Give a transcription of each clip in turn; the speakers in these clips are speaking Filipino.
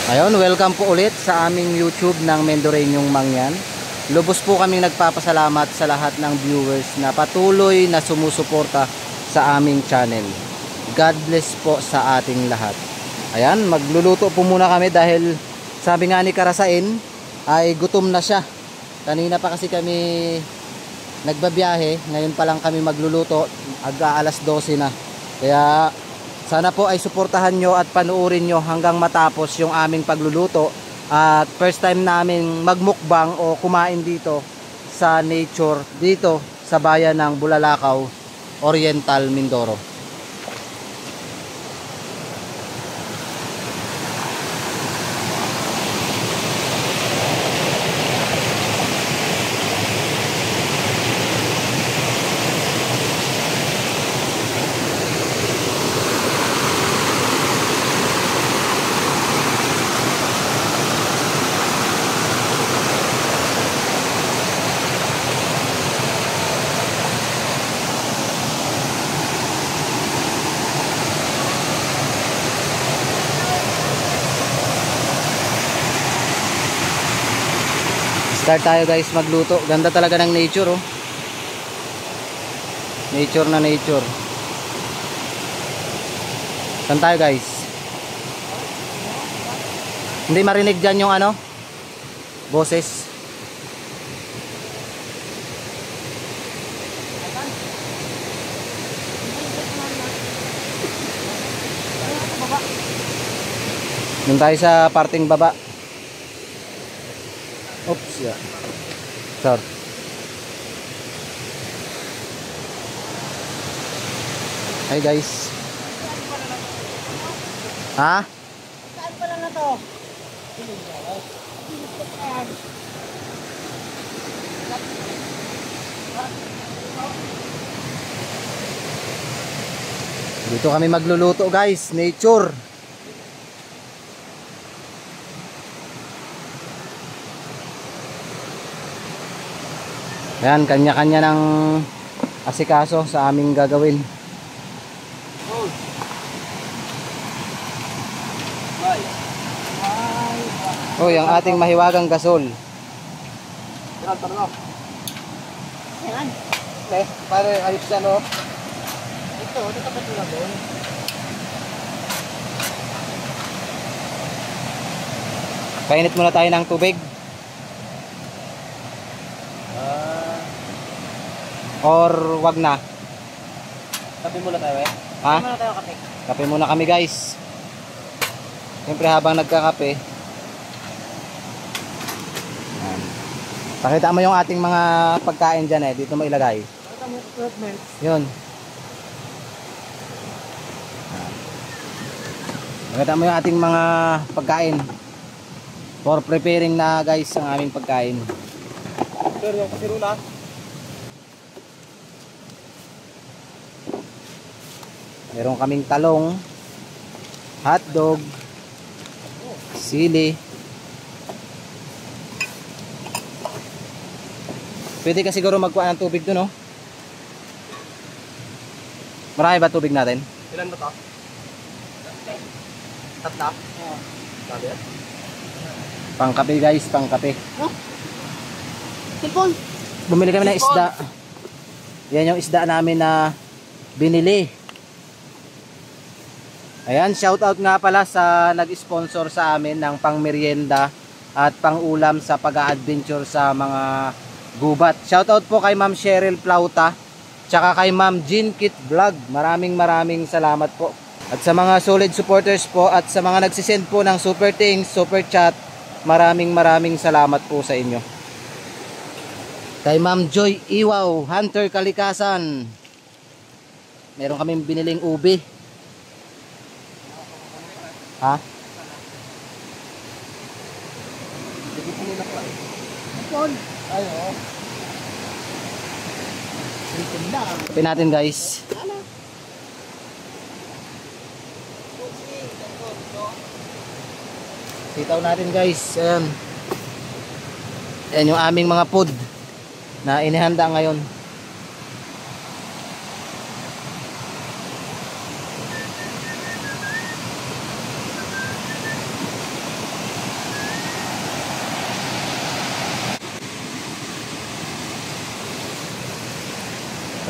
Ayun, welcome po ulit sa aming YouTube ng Mendoreñong Mangyan. Lubos po kaming nagpapasalamat sa lahat ng viewers na patuloy na sumusuporta sa aming channel. God bless po sa ating lahat. Ayan, magluluto po muna kami dahil sabi nga ni Karasain ay gutom na siya. Kanina pa kasi kami nagbabiyahe, ngayon pa lang kami magluluto, alas 12 na. Kaya sana po ay suportahan nyo at panuorin nyo hanggang matapos yung aming pagluluto. At first time namin magmukbang o kumain dito sa nature, dito sa bayan ng Bulalakaw, Oriental, Mindoro. Start tayo guys magluto. Ganda talaga ng nature oh. Nature na nature. Saan tayo guys? Hindi marinig dyan yung ano? Boses. Doon tayo sa parting baba. Oops, yeah. Sorry. Hi guys. Ha? Saan pala na to? Dito kami magluluto guys, nature. Ayan, kanya-kanya ng asikaso sa aming gagawin. Oh, yung ating mahiwagang gasol. Yan. Pare, ayos siya no? Ito ka pa tulad doon. Painit muna tayo ng tubig. Or wag na? Kape muna tayo eh. Ha? Kape muna tayo kape. Kape muna kami guys. Siyempre habang nagkakape. Ayan. Pakita mo yung ating mga pagkain dyan eh. Dito mo ilagay. Pakita mo equipments. Yun. Pakita mo yung ating mga pagkain. For preparing na guys ang aming pagkain. Sir, yung kasirula. Meron kaming talong, hotdog, sili. Pwede ka siguro magkuha ng tubig doon, no? Marami ba tubig natin? Ilan ba to? Tatla? Oo. Sabi yan? Pangkape guys, pangkape. Oh? Tipon? Bumili kami ng isda. Yan yung isda namin na binili. Ayan, shoutout nga pala sa nag-sponsor sa amin ng pang-merienda at pang-ulam sa pag-a-adventure sa mga gubat. Shoutout po kay Ma'am Cheryl Plauta, tsaka kay Ma'am Jean Kit Vlog. Maraming salamat po. At sa mga solid supporters po at sa mga nagsisend po ng super thanks, super chat, maraming salamat po sa inyo. Kay Ma'am Joy Iwaw, Hunter Kalikasan, meron kaming biniling ubi. Ha? Tipon? Ay, oo. Tipon lang. Pin natin guys. Ano? Sitaw natin guys. Ayan. Ayan yung aming mga food na inihanda ngayon.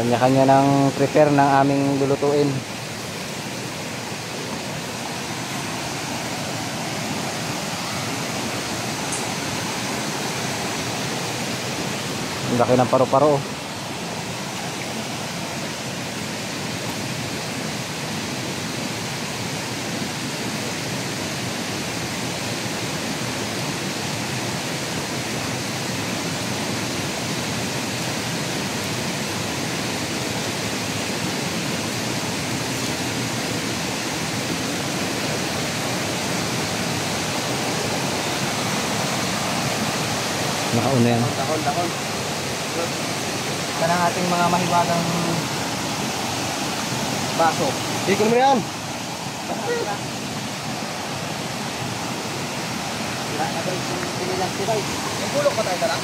Kanya-kanya ng prepare ng aming lulutuin. Ang laki ng paru-paro. Nakauna yan. Dakon. Ito ang ating mga mahiwagang baso. Bikon mo yan. Sira na guys, pinilang si guys. Ang bulok pa tayo tara.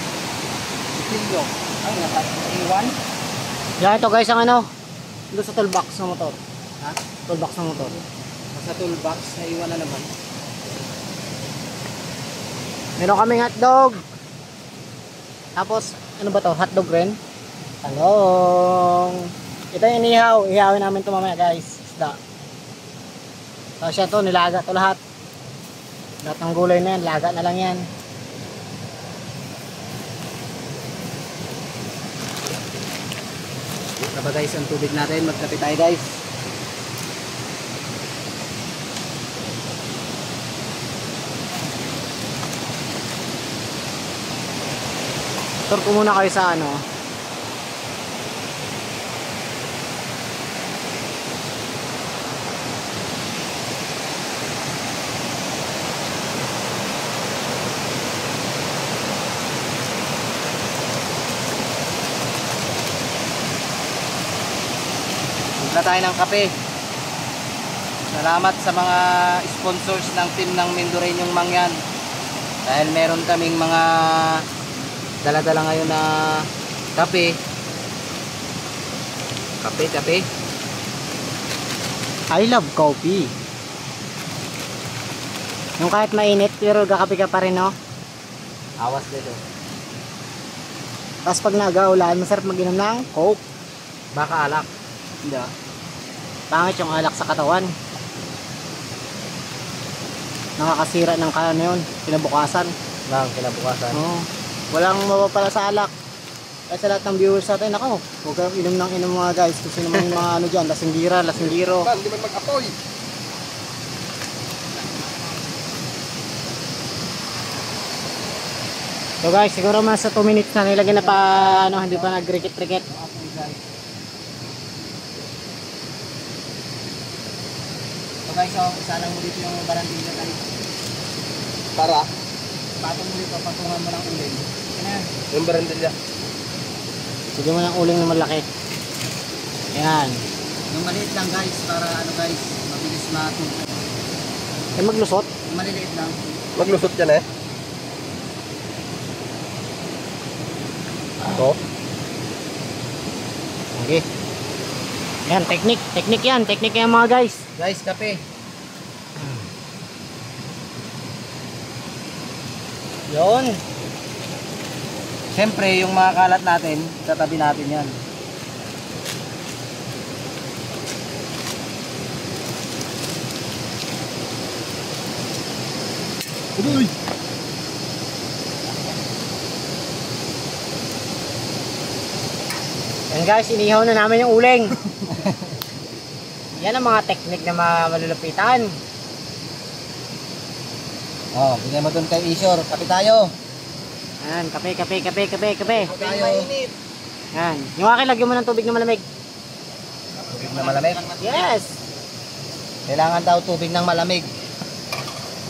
Silyo. Ay, iwan. Yan ito guys ang ano. Doon sa toolbox ng motor. Ha? Toolbox ng motor. Sa toolbox, naiwan na naman. Meron kaming hotdog. Tapos, ano ba to? Hotdog rin? Talong. Ito yung inihaw. Ihawin namin ito mamaya guys. Isda. Tapos yan to, nilaga to lahat. Lahat ng gulay na yan, laga na lang yan. Ito ba guys ang tubig natin? Magkape tayo guys. Tur ko muna kayo sa ano. Bigla tayo ng kape. Salamat sa mga sponsors ng team ng Mendoreñong Mangyan. Dahil meron kaming mga dala-dala ngayon na kape. Kape. I love coffee. Yung kahit mainit pero gakape ka pa rin, no? Awas dito. Tapos pag nag-aulan, masarap mag-inom ng coke. Baka alak. Hindi. Pangit yung alak sa katawan. Nakakasira ng kano yun. Kinabukasan. Kinabukasan. Oo. Walang mapapala sa alak. Kaya sa lahat ng viewers natin, ako, huwag kayong inom ng inom mga guys. Kasi naman yung mga ano dyan, lasinggiro. Hindi man mag-apoy. So guys, siguro mga sa 2 minutes na nilagyan na pa, ano, hindi pa nag-rikit-rikit. So guys, sana mo dito yung barandilla guys. Para. Patong mo dito, patungan mo ng uling. Yan. Yung barandilla. Sige mo ng uling na malaki. Ayan. Yung maliit lang guys, para ano guys, mabilis matuto. Eh maglusot? Yung maliliit lang. Maglusot yan eh. Ito. Okay. Yan, technique yan mga guys. Guys, kape. Yun. Siyempre, yung mga kalat natin, tatabi natin yan. Uy! Yan guys, inihaw na namin yung uling. Yan ang mga technique na malulupitan. Oh, bigyan mo dun kay Isyor. Kape tayo. Yan, kape. Tayo. Yan. Yung akin, lagyan mo ng tubig na malamig. Tubig na malamig. Yes! Kailangan daw tubig ng malamig.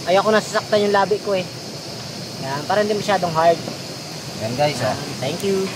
Ayoko na sasaktan yung labi ko eh. Yan, para hindi masyadong hard. Yan guys, oh. Thank you.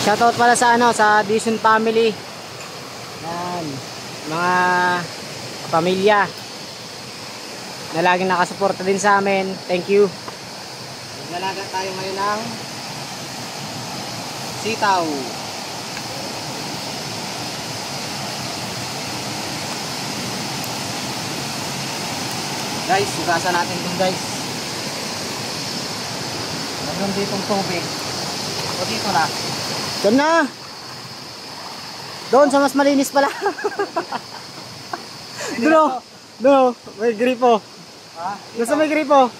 Shoutout pala sa ano, sa Dizon family. Yan. Mga pamilya na laging nakasuporta din sa amin. Thank you. Naglalaga tayo ngayon ng sitaw. Guys, hugasan natin dun guys. Meron ditong tubig. O dito na. Doon na. Doon sa mas malinis pala. Doon. Doon. May gripo. Ha? Doon sa may gripo.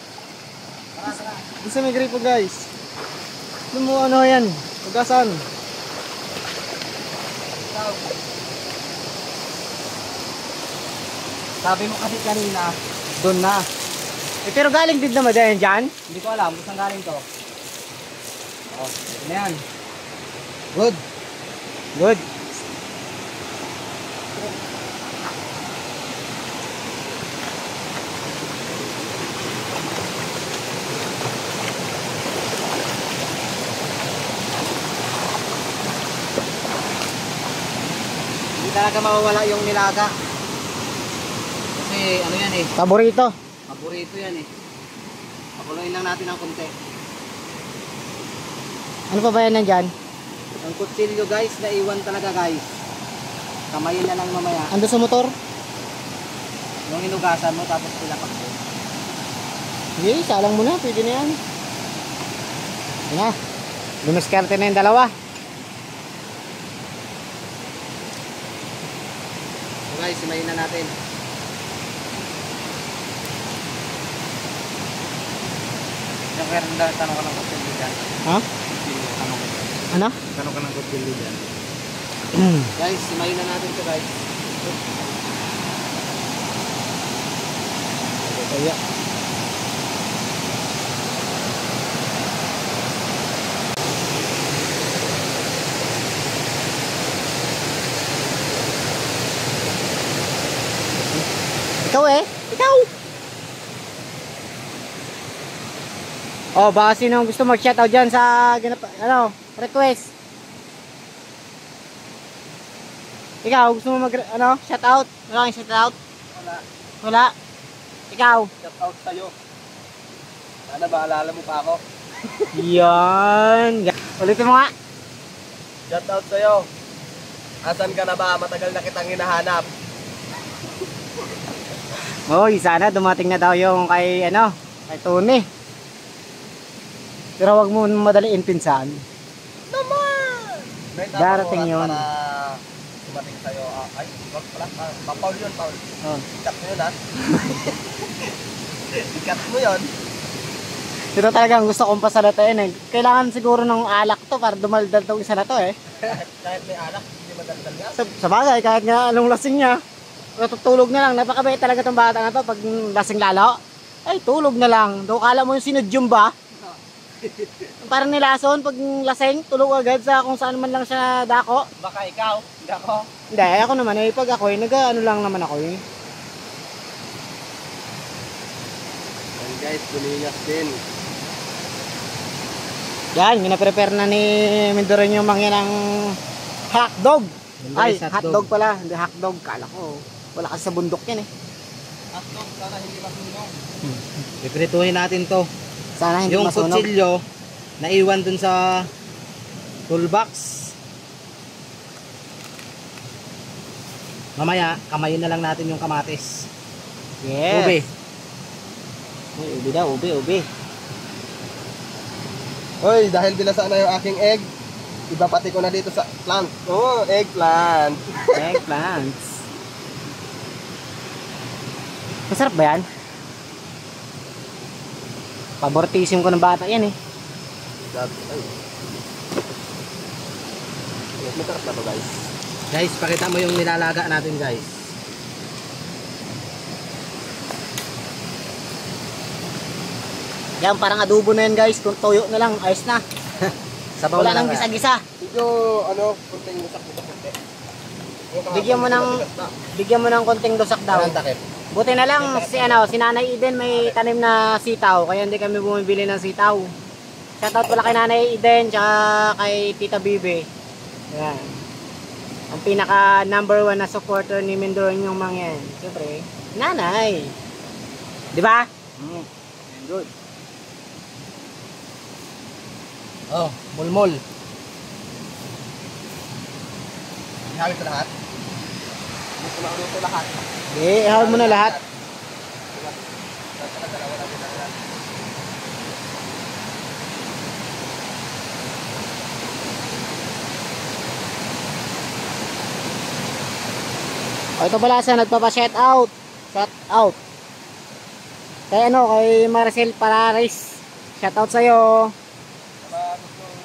Doon sa may gripo guys. Doon mo ano yan. Hugasan. Sabi mo kasi kanina, Doon na. Eh, pero galing din naman dyan. hindi ko alam kung saan galing to. Oh, ito na yan. Good. Good. Hindi talaga mawawala yung nilaga. Kasi ano yan eh, Paborito. paborito yan eh. Pakuloyin lang natin ng konti. Ano pa ba yan nandyan? Ang kutsilyo guys, naiwan talaga guys. Kamayin na lang mamaya. Ando sa motor? Yung inugasan mo tapos pilapak mo. Sige, salang mo na. Pwede na yan. Yan na. Lumiskarte na yung dalawa. So guys, simayin na natin. Yung kaya tanong ka ng kutsilyo dyan. Ha? Kutsilyo, tanong ka. Ano? Tanong ka ng kutsilyo dyan. Guys, simayin na natin ito guys. Kaya. Ikaw eh. Ikaw. Oh, baka sino gusto mag-shoutout dyan sa ano, request. Ikaw, gusto mo shoutout? Wala kang shoutout? Wala. Wala. Ikaw. Shout out sa'yo. Sana maalala mo pa ako. Yan. Ulitin mo nga. Shout out sa'yo. Asan ka na ba? Matagal na kitang hinahanap. Hoy, sana dumating na daw yung kay kay Tony. Pero wag mo madaliin pinsan. May tama Darating oras yun. Para dumating sa'yo. Ay, wag pala. Paul yun, Paul. Oh. Ikat mo yun, ha? Ikat mo yun. Ito talagang gusto kong pasalatain eh. Kailangan siguro ng alak to para dumaldal tong isa na to eh. Kahit may alak, hindi madaldal nga. Sa bagay, kahit nga anong lasing niya, natutulog na lang. Napakabait talaga tong bata na to pag lasing lalo. Ay, tulog na lang. Daw kala mo yung sinudyum ba? Parang nilason pag lasing, tulog agad sa kung saan man lang siya dako. Baka ikaw, hindi ako. Hindi, ako naman eh, pag ako eh, ano lang naman ako eh. And guys, kuningas din. Yan, minaprepare na ni Mendoreño Mangya ng hotdog. Ay, Guys, hotdog pala, hindi hotdog. Kala ko, wala kasi sa bundok yan eh. Hotdog, sana hindi masunog. Piprituhin natin to. Sana hindi Yung masunog. kutsilyo, naiwan dun sa toolbox. Mamaya, kamayin na lang natin yung kamatis. Yes. Ube. Ay, ubi daw, ubi. Hoy, dahil binasa na yung aking egg, iba pati ko na dito sa plant. Oh, eggplant. Eggplants. Masarap ba yan? Pabortisim ko ng bata yan eh. Ay. Masarap na to, guys. Guys, pakita mo yung nilalaga natin guys. Yan, parang adobo na yan guys. Kung toyo na lang, ayos na. Sabaw Wala na lang nang kaya. gisa-gisa. Medyo, kunting musak dito kunti. Bigyan mo ng konting lusak daw. Anong takip? Buti na lang si Nanay Eden may tanim na sitaw, kaya hindi kami bumibili ng sitaw. Shoutout pala kay Nanay Eden tsaka kay Tita Bibe. Yan. Ang pinaka number 1 na supporter ni Mendoreñong Mangyan. Siyempre, nanay. Di ba? Good. Oh, mulmol. Ihawin sa lahat. Gusto na ulo lahat. Okay, ihawin mo na lahat. O, ito pala sa nagpapa-shout out. Shout out. Kay ano, kay Marcel Palaris. Shout out sa'yo. Mga gustong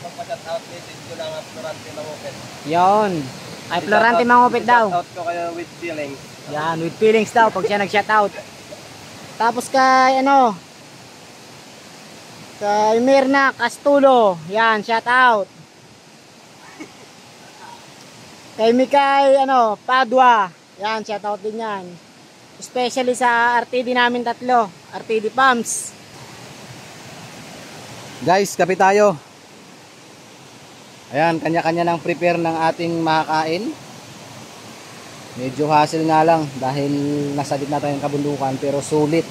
magpa-shout out, message ko lang at Florante Mangupit. Yon. Ay, Florante Mangupit daw. Shout out ko kayo with feelings. Yan, with feelings daw pag siya nag-shout out. Tapos kay ano, kay Mirna Castulo. Yan, shout out. Kay Mikay ano, Padua. Yan, shout out din yan. Especially sa RTD namin tatlo, RTD Pumps. Guys, kape tayo. Ayan, kanya-kanya ng prepare ng ating makakain. Medyo hassle nga lang dahil nasa gitna tayong kabundukan, pero sulit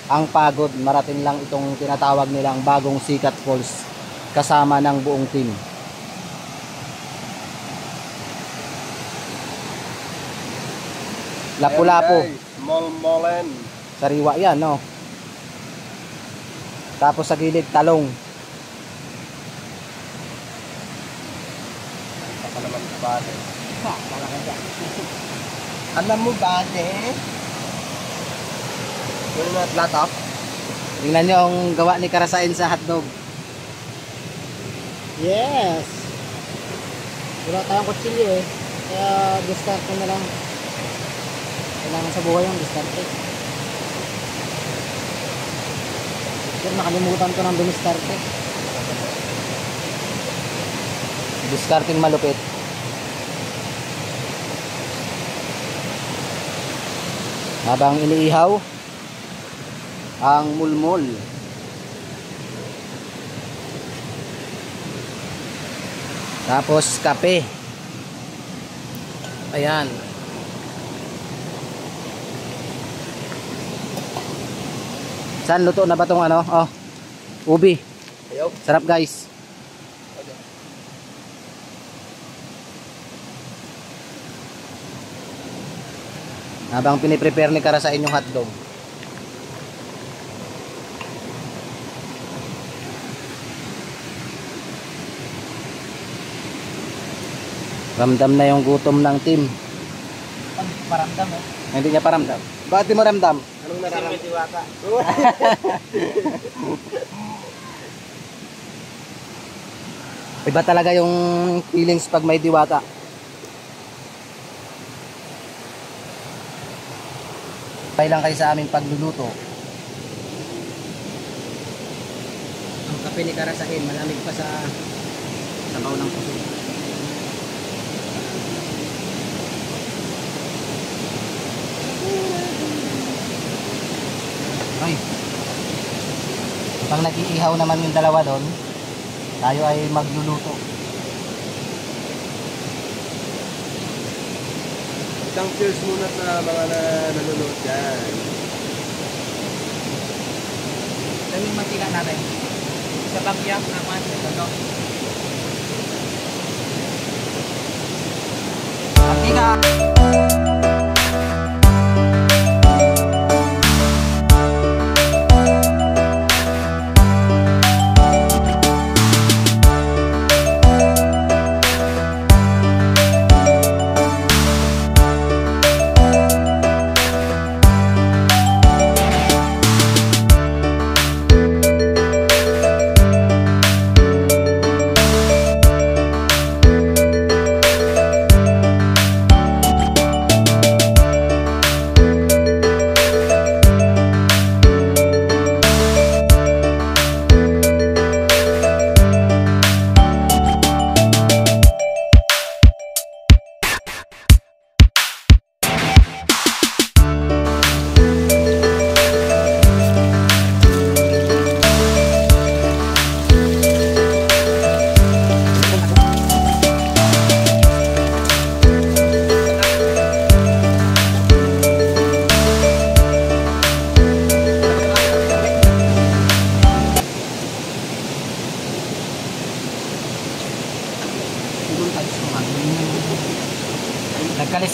ang pagod. Marating lang itong tinatawag nilang bagong Sikat Falls kasama ng buong team. Lapu-lapu. Molmolen. Sariwa yan, no? Tapos sa gilid, talong. Baka naman bade. Alam mo bade? Yung na flat up. Tingnan nyo ang gawa ni Karasain sa hotdog. Yes. Wala tayong kutsilyo eh. Kaya discard ko na lang. Kailangan sa buhay yung discard eh. Pero nakalimutan ko ng discard eh. Discarding malupit. Habang iniihaw ang mulmol. Tapos kape. Ayan. Saan luto na ba tong ano? Oh. Ubi. Ayaw. Sarap, guys. Habang piniprepare ni Kara sa inyong hotdog. Ramdam na yung gutom ng team. Paramdam eh. Hindi niya paramdam. Bakit di mo ramdam? Anong nararamdaman? Diwata. Iba talaga yung feelings pag may diwata. Pay lang kayo sa aming pagluluto. Ang kape ni Karasain, malamig pa sa sabaw ng puso. Ay. Pag nag-iihaw naman yung dalawa doon, tayo ay magluluto. Isang cheers muna sa mga nanonood dyan. Ito yung mantika natin. Sa bagyak naman. Ito. Mantika!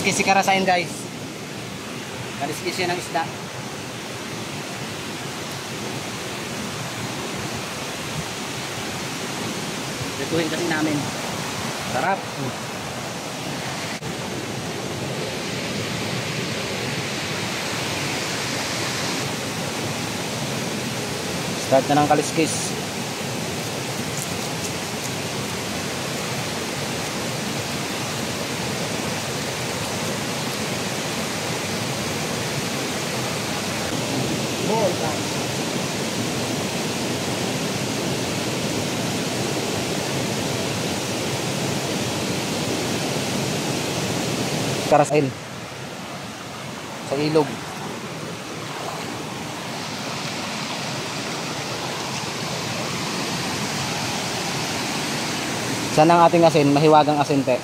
Kaliskis si Karasain guys. Kaliskis yan ng isda. Lutuin kasi namin. Sarap. Start na ng kaliskis. Karasain sa ilog. Saan ang ating asin? Mahiwagang asin te.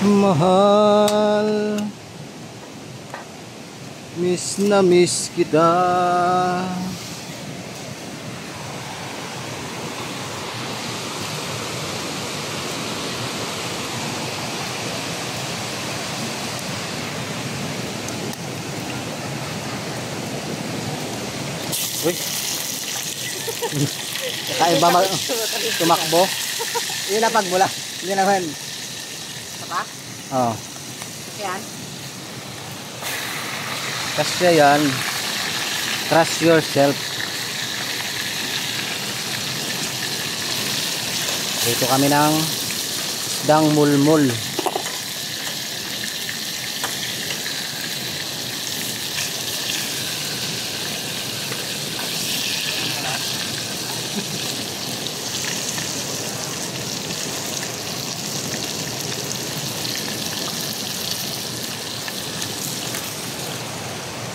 Mahal, miss na miss kita. Uy. Kakaiba tumakbo. Yun na pagbula. Hindi naman. Saka? Oo. Kasi yan. Kasi yan. Trust yourself. Dito kami ng isdang mulmul.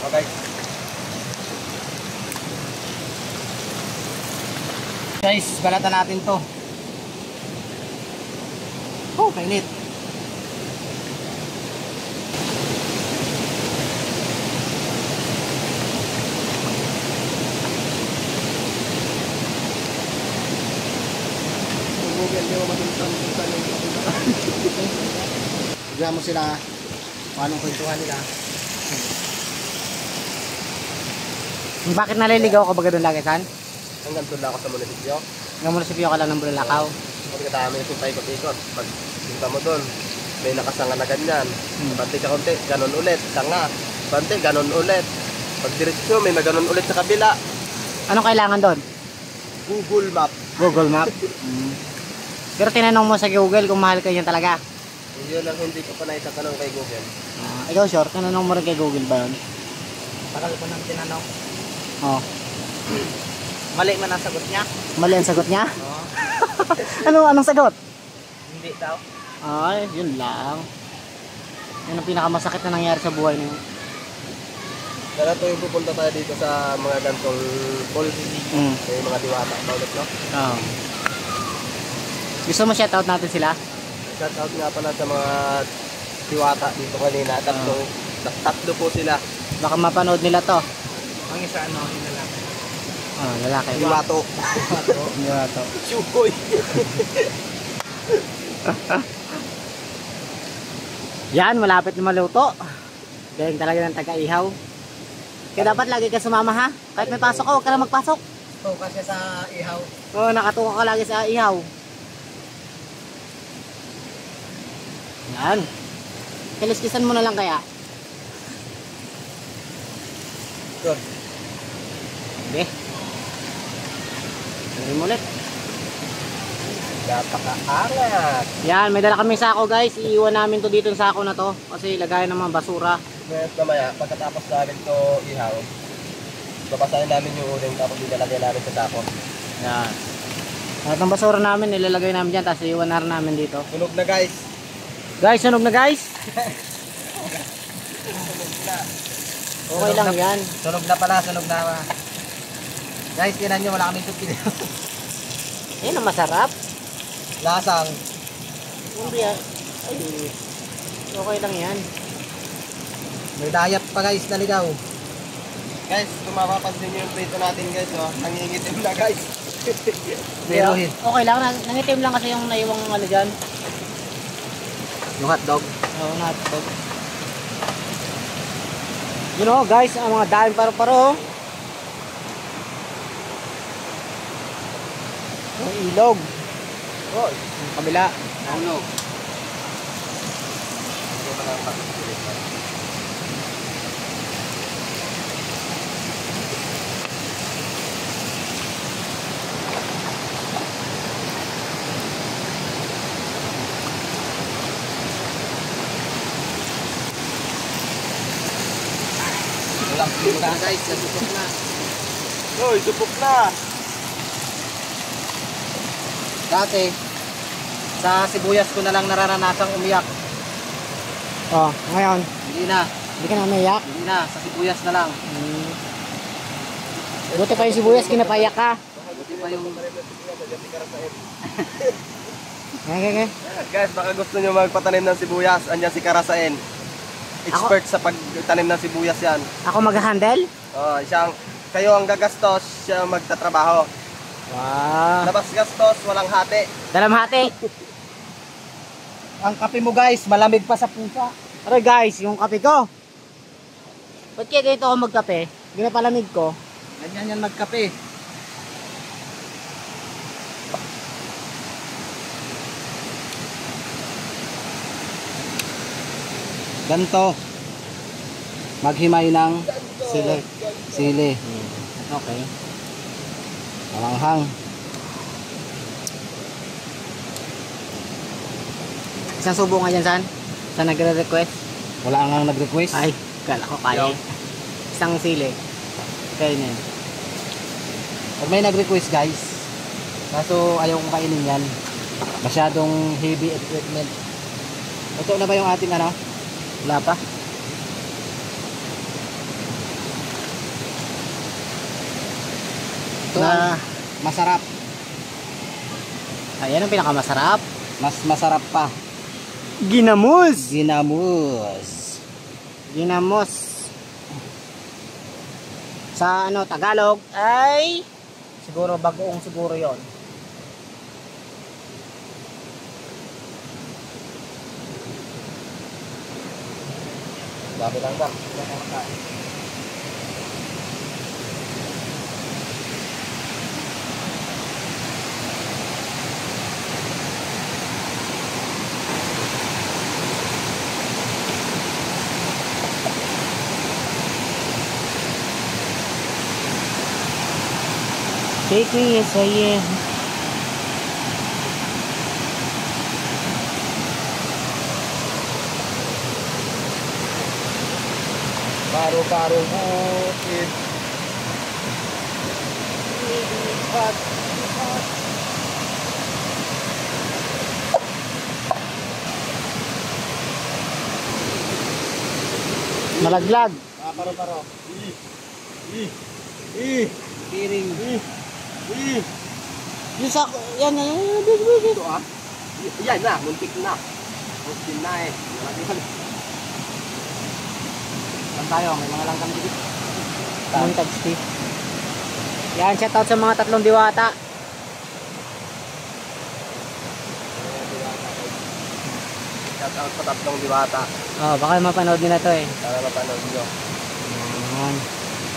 Okay. Guys, balatan natin to. Oh, kainit. Bigyan mo sila kung anong kwentuhan nila. Bakit naliligaw ka ba doon lagi, San? Hanggang doon lang ako sa munisipyo. Nga muna sipiyo ka lang ng Bulalakaw. Pag katama yung paikot-ikot, pag punta mo doon, may nakasanga na ganyan. Bante ka konti, ganon ulit. Sanga, bante, ganon ulit. Pag diretsyo, may naganon ulit sa kabila. Anong kailangan doon? Google Map. Google Map. Pero tinanong mo sa Google kung mahal ka yan talaga. Yun ang hindi ko pa naitatanong kay Google. Ikaw sure, tinanong mo rin kay Google ba yun? Tagal ko nang tinanong. Oo. Mali man ang sagot niya. Mali ang sagot niya? Oo. Anong sagot? Hindi daw. Ay, yun lang. Yan ang pinakamasakit na nangyari sa buhay niyo. Kaya tuwing pupunta tayo dito sa mga gantong falls, may mga diwata paulit, no? Oo. Gusto mo shoutout natin sila? Shout out nga pala sa mga diwata dito kanina. Tatlo po sila. Baka mapanood nila to. Ang isa ano, lalaki. Lalaki. Diwato. Diwato. Shukoy. Yan, malapit na maluto. Galing talaga ng taga-ihaw. Kaya dapat lagi ka sumama ha. Kahit may pasok ka, huwag ka lang magpasok. So, kasi sa ihaw. Oo, nakatuka ka lagi sa ihaw. Yan. Kaliskisan mo na lang kaya. Good. Hindi. Gawin mo ulit. Napaka-angat. Yan, may dala kami sako guys. Iiwan namin to dito sa sako na to. Kasi lagayan ng mga basura. Ngayon mamaya, pagkatapos namin to ihaw, babasahin namin yung uling tapos ilalagay namin sa sako. Yan. Lahat ng basura namin, nilalagay namin dyan. Tapos iiwan na rin namin dito. Sunog na guys. Guys, sunog na guys. Okay lang yan. Sunog na pala, sunog na. Guys, tinan nyo, wala kaming tupid. Yan ang masarap. Lasang. Hindi yan. Ay, okay lang yan. May dayap pa guys, naligaw. Guys, kung mapapansin nyo yung prito natin guys, oh, nangingitim na guys. Pero Okay lang, nangitim lang kasi yung naiwang ano dyan. yung hotdog. Oo, hotdog. Yun o guys, ang mga dahil paro-paro. Ang ilog. Oh, Ang kabila. Ano? ito pa lang pa. Walang pinta guys, nasupok na. Uy, supok na. Dati, sa sibuyas ko na lang nararanasang umiyak. Oh, ngayon, Hindi na, hindi ka na naiyak. hindi na, sa sibuyas na lang. Buti pa yung sibuyas, kinapayak ka. Buti pa yung Okay. Guys, baka gusto nyo magpatanim ng sibuyas, andyan si Karasain. Expert sa pagtanim ng sibuyas yan. Ako mag-handle? Oh, kayo ang gagastos, siya ang magtatrabaho. Wow. Labas gastos, walang hati. Dalamhati. ang kape mo guys, malamig pa sa pusa. Aray guys, yung kape ko. Ba't kaya ganito ako magkape? Ginapalamig ko. Ganyan yan magkape. Ganto. Maghimay ng Sili. sili. Okay. Malanghang. Isang subo nga dyan, San? Saan nagre-request? Wala nga nag-request. Ay, kala ko kaya. Isang sili. Kaya na yun. Pag may nag-request guys, kaso ayaw kong kainin yan. Masyadong heavy equipment. Ito na ba yung ating ano? Wala pa. Ito ang masarap. Ayan ang pinakamasarap. Mas masarap pa. Ginamos. Ginamos. Ginamos. Sa ano, Tagalog ay siguro bagoong siguro yon. Dami lang ba? Take me, yes I am. Paro-paro bukid. Malaglag. Paro-paro. Piring. Yung sa, yan. Ito ah. Yan na, muntik na. Muntik na eh. Saan tayo? May mga langgam dito. Montage Steve. Yan, shout out sa mga tatlong diwata. Shout out sa tatlong diwata. Oh, baka mapanood nila to eh. Sana mapanood nyo. Yan.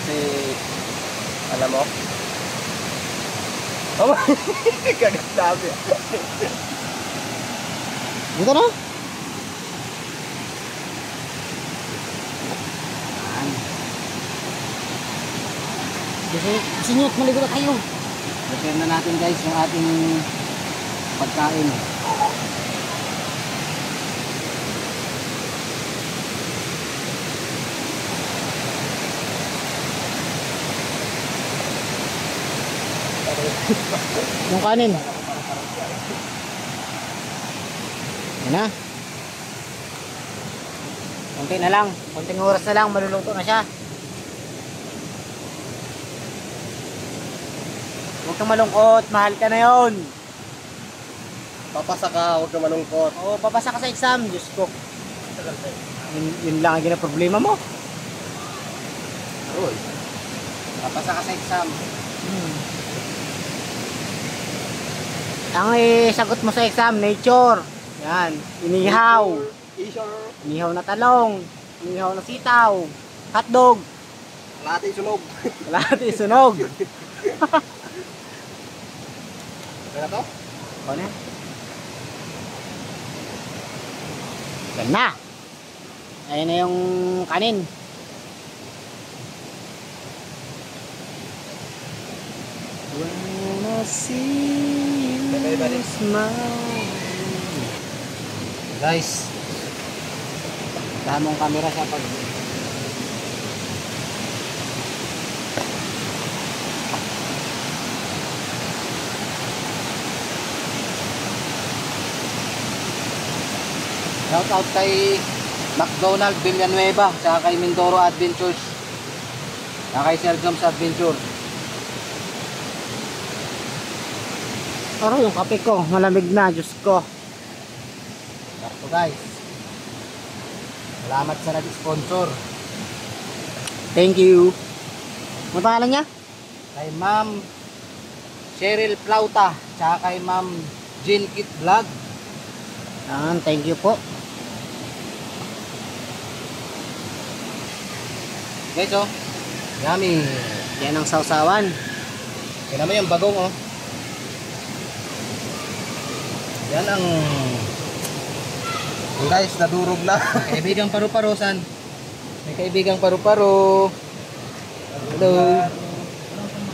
Si... Alam mo? Oh, kagat sabi. Dito na. Gusto nyo, maligo na kayo. Prepare na natin guys yung ating pagkain. Yung kanin. Yan na. Konti na lang. Konting oras na lang. Maluluto na siya. Huwag kang malungkot. Mahal ka na yun. Papasa ka, huwag ka malungkot. Oo, papasa ka sa exam. Diyos ko. Yun lang ang ginaproblema mo. Uy. Papasa ka sa exam. Ang sagot mo sa exam, nature. Yan, inihaw. Inihaw na talong. Inihaw na sitaw. Hotdog. Lahat ay sunog. Lahat isunog. Kaya to? Ano yan? Yan na. Ayan na yung kanin. When I see you smile. Guys, tamang camera sa pag shout out kay McDonald Villanueva, saka kay Mindoro Adventures, saka kay Sir Joms Adventure. Pero yung kape ko, malamig na, Diyos ko. So guys, salamat sa nag-sponsor. Thank you. Ano pangalan niya? Kay Ma'am Cheryl Plauta, saka kay Ma'am Jean Kit Vlog. Thank you po. Guys, oh, yummy. Yan ang sausawan. Tignan mo yung bagong, oh. Yan ang Guys, nadurog na. kaibigang paru-parosan. May kaibigang paru-paro. Hello.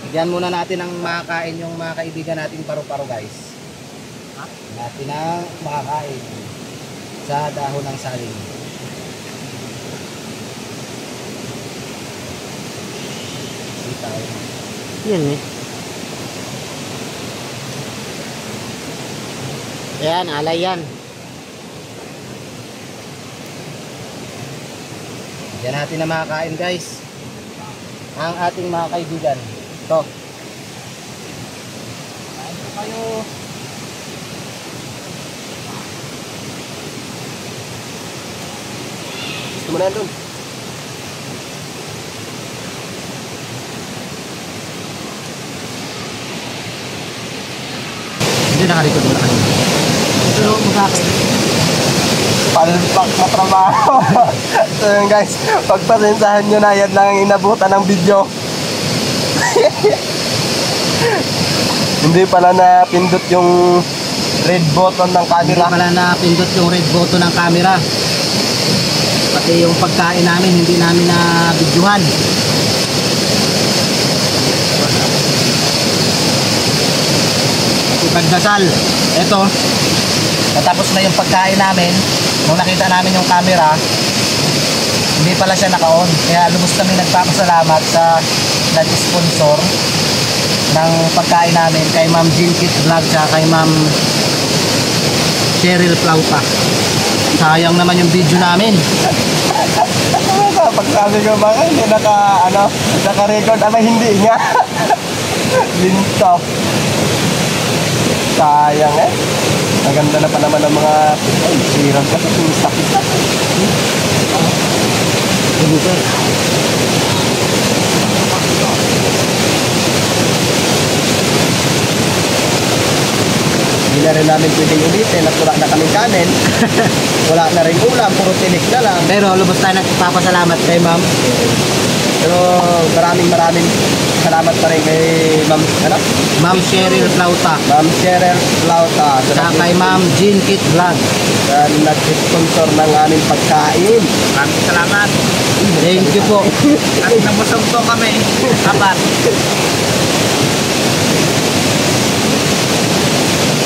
Bigyan muna natin ang makakain yung mga kaibigan nating paru-paro, guys. Natin ang makakain sa dahon ng saling. Sitaw. Yan eh. Yan, alay yan. Yan natin na makakain, guys. Ang ating mga kaibigan. Ito. Kain po kayo. Gusto mo na yan dun? Hindi nakalikod mo na kanina. Pero makakain. Palpak na trabaho. So yun guys, pagpasensahan nyo na, yan lang ang inabutan ng video. Hindi pala napindot yung red button ng Hindi camera. pala napindot yung red button ng camera. Pati yung pagkain namin, hindi namin na videohan. Pati pagdasal. Eto, natapos na yung pagkain namin. Nung nakita namin yung camera, hindi pala siya naka-on. Kaya lubos kami nagpapasalamat sa nag-sponsor ng pagkain namin kay Ma'am Jean Kit Vlog at kay Ma'am Cheryl Plauta. Sayang naman yung video namin. Pag sabi ko ba, hindi naka-record, ama hindi nga. Linto. Sayang eh. Maganda na pa naman ang mga sirang kasi sakit. Hindi na rin namin pwedeng ulitin at wala na kaming kanin. Wala na rin ulam, puro tinik na lang. Pero lubos tayo nagpapasalamat kay Ma'am. Pero maraming salamat pa rin kay Ma'am Cheryl Plauta. Ma'am Cheryl Plauta Sa kay Ma'am Jean Kit Vlog. na nag-sponsor ng aming pagkain. Maraming salamat. Thank you po. At nabusog po kami. Kapat.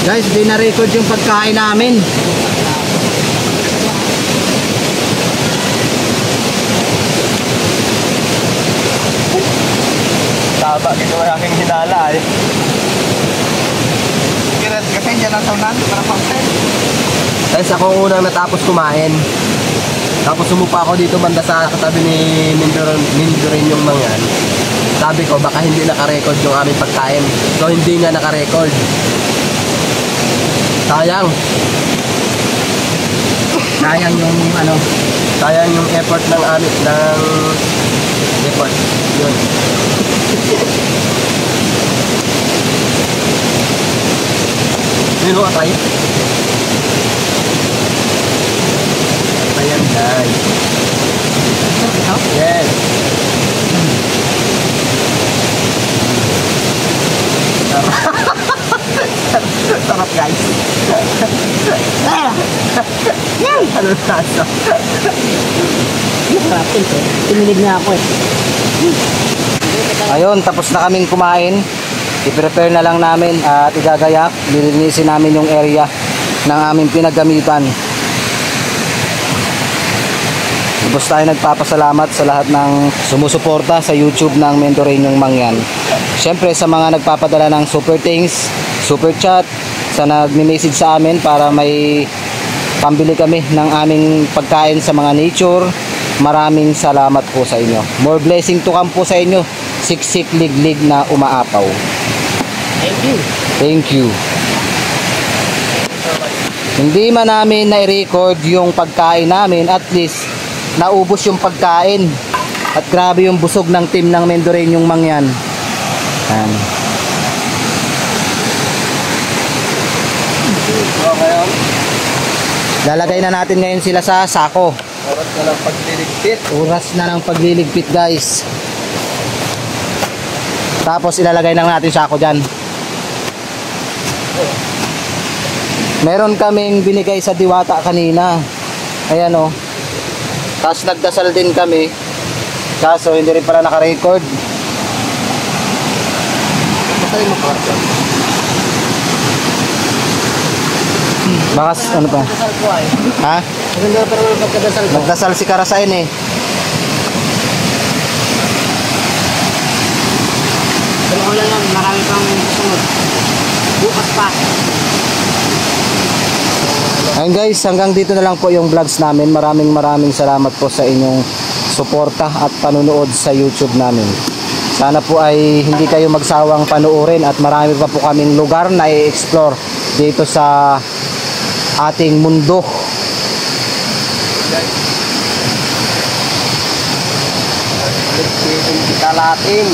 Guys, di na-record yung pagkain namin. Taba, ito ang aking hinala eh. Kasi dyan ang saunan para pang-set. Guys, ako ang unang natapos kumain. Tapos sumupa ako dito banda sa katabi ni Mindorin yung mangyan. Sabi ko, baka hindi naka-record yung aming pagkain. So, hindi nga naka-record. Sayang. Sayang yung sayang yung effort ng amin ng effort. Yun. Yun o, atay. Ayan guys. Yes. Sarap guys. Ano nasa? Sarap ito. Tinilig na ako eh. Ayun, tapos na kaming kumain. I-prepare na lang namin at igagayak. Lilinisin namin yung area ng aming pinaggamitan. Tapos tayo nagpapasalamat sa lahat ng sumusuporta sa YouTube ng Mendoreñong Mangyan. Siyempre sa mga nagpapadala ng super thanks, super chat, sa nagme-message sa amin para may pambili kami ng aming pagkain sa mga nature. Maraming salamat po sa inyo. More blessing to come po sa inyo. Siksik liglig na umaapaw. Thank you. Thank you. Hindi man namin na-record yung pagkain namin, at least naubos yung pagkain. At grabe yung busog ng team ng Mendoreñong Mangyan. Yan. So ngayon, Lalagay na natin ngayon sila sa sako. oras na lang pagliligpit. Oras na ng pagliligpit guys. Tapos ilalagay na natin sako dyan. Meron kaming binigay sa Diwata kanina. Ayan o. Tapos nagdasal din kami. Kaso hindi rin pala naka-record. Basta yung makarto. Baka ano pa? Dasal ko ay. Ha? Maganda pa naman pagkadasal ko. Nagdasal si Karasain eh. Pero wala lang, marami pang susunod. Bukas pa. Ayun guys, hanggang dito na lang po yung vlogs namin. Maraming salamat po sa inyong suporta at panunood sa YouTube namin. Sana po ay hindi kayo magsawang panuorin at marami pa po kaming lugar na i-explore dito sa ating mundo. Ligpitin kita natin.